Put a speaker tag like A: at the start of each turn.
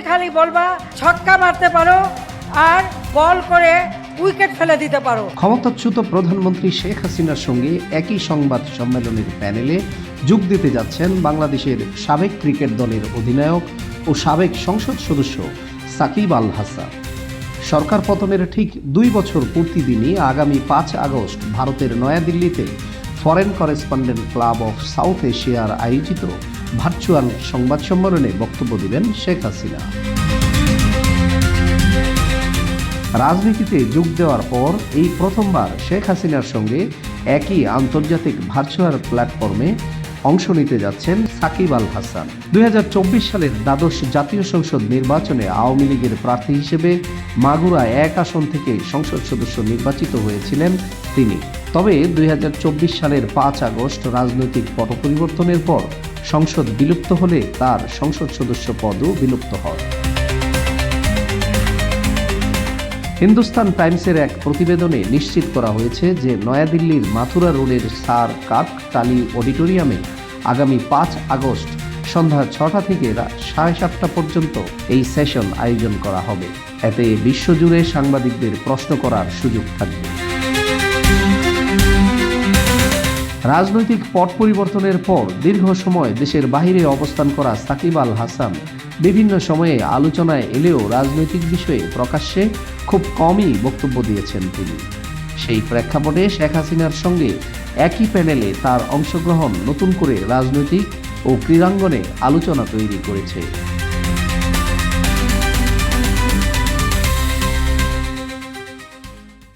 A: খালি বলবা ছক্কা মারতে পারো আর বল করে উইকেট ফেলে দিতে পারো।
B: ক্ষমতাচ্যুত প্রধানমন্ত্রী শেখ হাসিনার সঙ্গে একই সংবাদ সম্মেলনের প্যানেলে যোগ দিতে যাচ্ছেন বাংলাদেশের সাবেক ক্রিকেট দলের অধিনায়ক ও সাবেক সংসদ সদস্য সাকিব আল হাসান। সরকার পতনের ঠিক 2 বছর পূর্তি দিনই আগামী 5 আগস্ট ভারতের নয়াদিল্লিতে foreign correspondent club of south এশিয়ার আয়োজিত ভার্চুয়াল সংবাদ সম্মেলনে বক্তব্য দেবেন শেখ হাসিনা। রাজনীতিতে যোগ দেওয়ার পর এই প্রথমবার শেখ হাসিনার সঙ্গে একই আন্তর্জাতিক ভার্চুয়াল প্ল্যাটফর্মে অংশ নিতে যাচ্ছেন সাকিব আল হাসান। 2024 সালের দ্বাদশ জাতীয় সংসদ নির্বাচনে আওয়ামী লীগের প্রার্থী হিসেবে মাগুরা 1 আসন থেকে সংসদ সদস্য নির্বাচিত হয়েছিলেন তিনি। তবে 2024 সালের 5 আগস্ট রাজনৈতিক পট পরিবর্তনের পর সংসদ বিলুপ্ত হলে তার সংসদ সদস্য পদও বিলুপ্ত হয়। হিন্দুস্তান টাইমসের এক প্রতিবেদনে নিশ্চিত করা হয়েছে যে নয়াদিল্লির মাথুরা রোডের স্যার কাকটালি অডিটোরিয়ামে আগামী 5 আগস্ট সন্ধ্যা 6টা থেকে 7:30 পর্যন্ত এই সেশন আয়োজন করা হবে। এতে বিশ্বজুড়ে সাংবাদিকদের প্রশ্ন করার সুযোগ থাকবে। রাজনৈতিক পট পরিবর্তনের পর দীর্ঘ সময় দেশের বাইরে অবস্থান করা সাকিব আল হাসান বিভিন্ন সময়ে আলোচনায় এলেও রাজনৈতিক বিষয়ে প্রকাশ্যে খুব কমই বক্তব্য দিয়েছেন তিনি। সেই প্রেক্ষাপটে শেখ হাসিনার সঙ্গে একই প্যানেলে তার অংশগ্রহণ নতুন করে রাজনৈতিক ও ক্রীড়াঙ্গনে আলোচনা তৈরি করেছে।